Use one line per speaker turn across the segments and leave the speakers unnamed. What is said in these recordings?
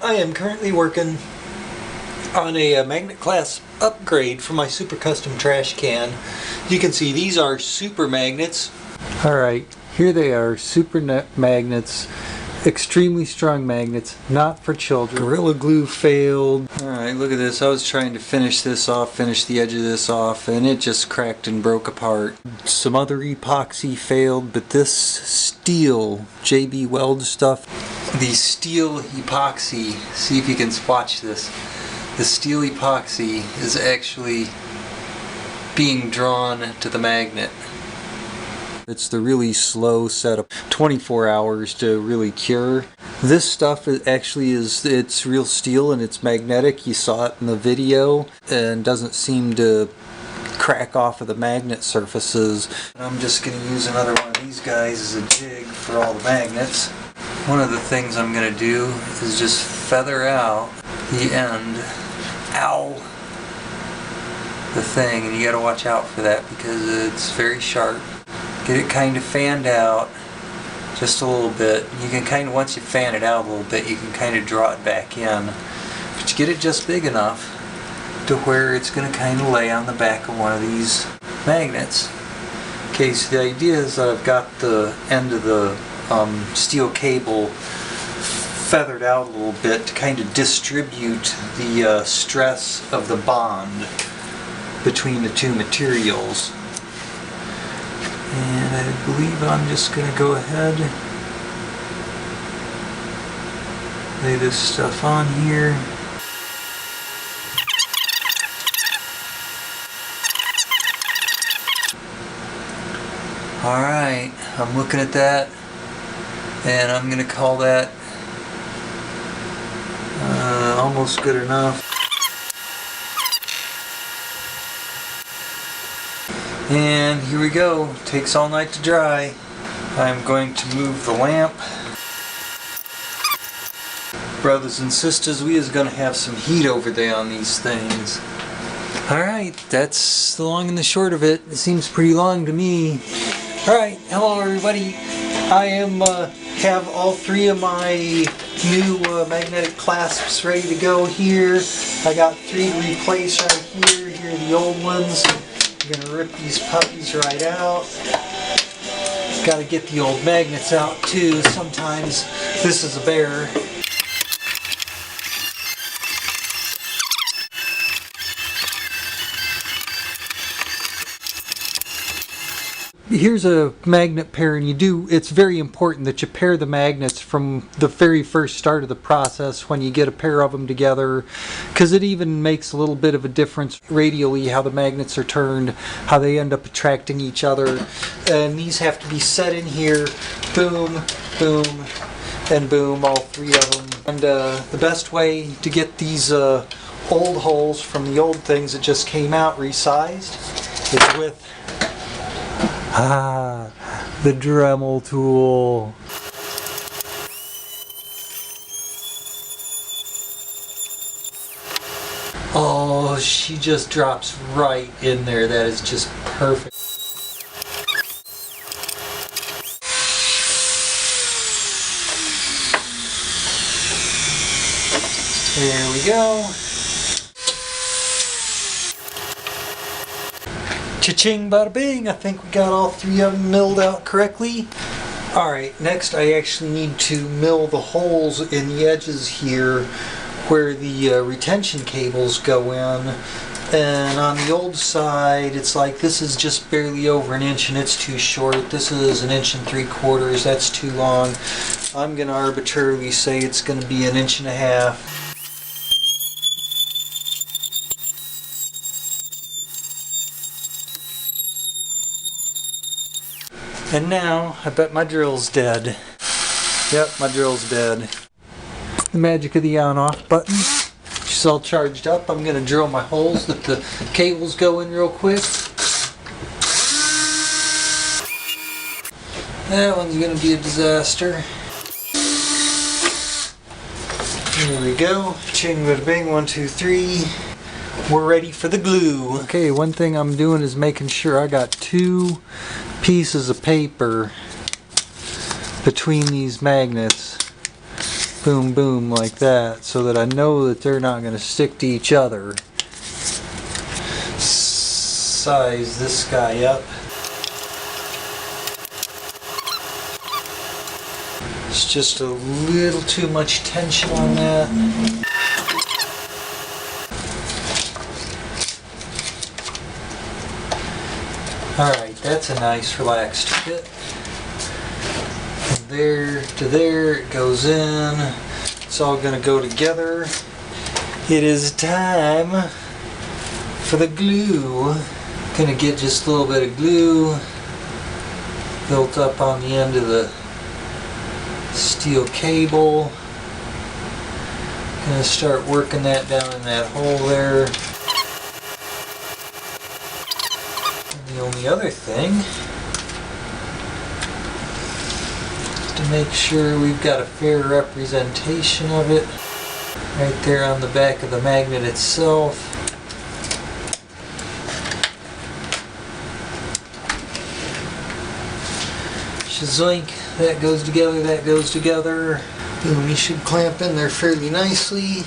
I am currently working on a magnet clasp upgrade for my super custom trash can. You can see these are super magnets. Alright, here they are, super magnets, extremely strong magnets, not for children. Gorilla Glue failed. Alright, look at this. I was trying to finish this off, finish the edge of this off, and it just cracked and broke apart. Some other epoxy failed, but this steel JB Weld stuff, the steel epoxy, see if you can swatch this. The steel epoxy is actually being drawn to the magnet. It's the really slow setup, 24 hours to really cure. This stuff it's real steel and it's magnetic. You saw it in the video and doesn't seem to crack off of the magnet surfaces. I'm just going to use another one of these guys as a jig for all the magnets. One of the things I'm going to do is just feather out the end, the thing, and you got to watch out for that because it's very sharp. Get it kind of fanned out just a little bit. You can kind of, once you fan it out a little bit, you can kind of draw it back in. But you get it just big enough to where it's going to kind of lay on the back of one of these magnets. Okay, so the idea is that I've got the end of the steel cable feathered out a little bit to kind of distribute the stress of the bond between the two materials. And I believe I'm just going to go ahead, lay this stuff on here. Alright, I'm looking at that, and I'm going to call that almost good enough. And here we go. Takes all night to dry. I'm going to move the lamp. Brothers and sisters, we is going to have some heat over there on these things. Alright, that's the long and the short of it. It seems pretty long to me. Alright, hello everybody. I have all three of my new magnetic clasps ready to go here. I got three to replace right here. Here are the old ones. I'm going to rip these puppies right out. Got to get the old magnets out too. Sometimes this is a bear. Here's a magnet pair, and it's very important that you pair the magnets from the very first start of the process when you get a pair of them together, because it even makes a little bit of a difference radially how the magnets are turned, how they end up attracting each other. And these have to be set in here, boom, boom, and boom, all three of them. And the best way to get these old holes from the old things that just came out resized is with the Dremel tool. Oh, she just drops right in there. That is just perfect. There we go. Cha-ching, bada bing, I think we got all three of them milled out correctly. Alright, next I actually need to mill the holes in the edges here where the retention cables go in. And on the old side, it's like this is just barely over an inch and it's too short. This is 1 3/4 inches, that's too long. I'm going to arbitrarily say it's going to be 1.5 inches. And now, I bet my drill's dead. Yep, my drill's dead. The magic of the on-off button. She's all charged up. I'm going to drill my holes that the cables go in real quick. That one's going to be a disaster. There we go. Ching bada bing, 1 2 3. We're ready for the glue. Okay, one thing I'm doing is making sure I got 2 pieces of paper between these magnets. boom, boom, like that, so that I know that they're not going to stick to each other. Size this guy up. It's just a little too much tension on that. Alright, that's a nice relaxed fit. From there to there it goes in. It's all going to go together. It is time for the glue. Gonna get just a little bit of glue built up on the end of the steel cable. Gonna start working that down in that hole there. And the only other thing is to make sure we've got a fair representation of it right there on the back of the magnet itself. Zoink, that goes together, that goes together. Boom, you should clamp in there fairly nicely.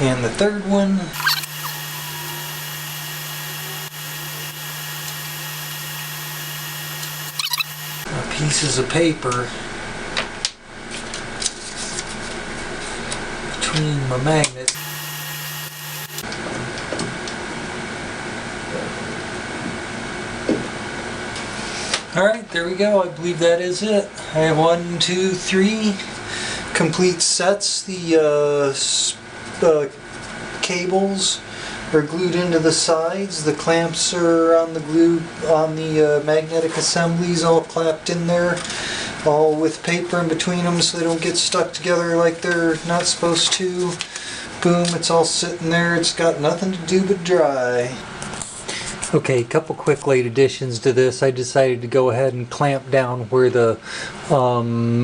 And the third one. Pieces of paper between my magnets. Alright, there we go. I believe that is it. I have 1, 2, 3 complete sets. The cables are glued into the sides. The clamps are on the magnetic assemblies, all clapped in there, all with paper in between them so they don't get stuck together like they're not supposed to. Boom, it's all sitting there. It's got nothing to do but dry. Okay, a couple quick late additions to this. I decided to go ahead and clamp down where the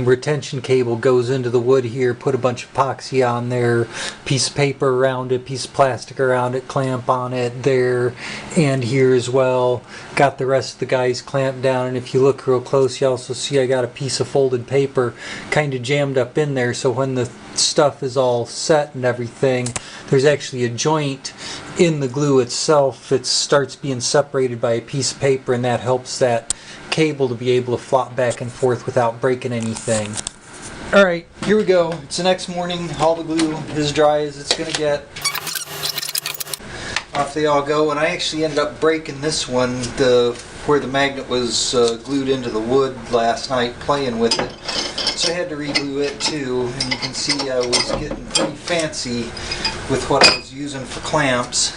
retention cable goes into the wood here, put a bunch of epoxy on there, piece of paper around it, piece of plastic around it, clamp on it there and here as well. Got the rest of the guys clamped down, and if you look real close you also see I got a piece of folded paper kind of jammed up in there, so when the stuff is all set and everything, there's actually a joint in the glue itself. It starts being separated by a piece of paper, and that helps that cable to be able to flop back and forth without breaking anything. Alright, here we go. It's the next morning. All the glue is dry as it's going to get. Off they all go, and I actually ended up breaking this one, where the magnet was glued into the wood last night playing with it. So I had to reglue it too, and you can see I was getting pretty fancy with what I was using for clamps.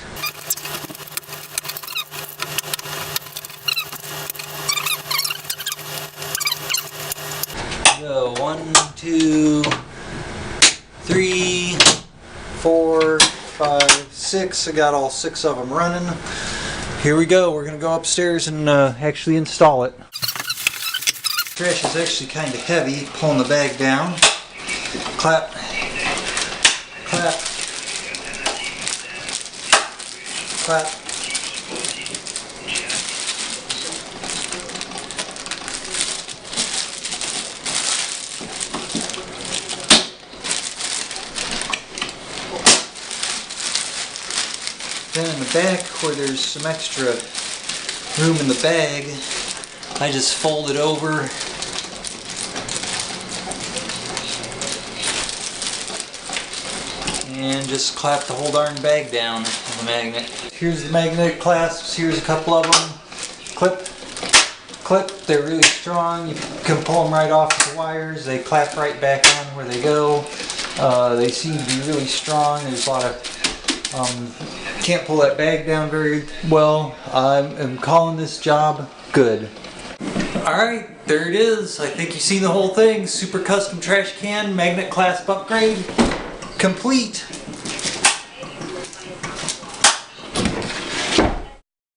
So 1, 2, 3, 4, 5, 6. I got all 6 of them running. Here we go. We're going to go upstairs and actually install it. Trash is actually kind of heavy, pulling the bag down. Clap, clap, clap. Then in the back, where there's some extra room in the bag, I just fold it over and just clap the whole darn bag down on the magnet. Here's the magnetic clasps. Here's a couple of them. Clip, clip. They're really strong. You can pull them right off the wires. They clap right back on where they go. They seem to be really strong. There's a lot of can't pull that bag down very well. I'm calling this job good. Alright, there it is. I think you've seen the whole thing. Super custom trash can, magnet clasp upgrade, complete.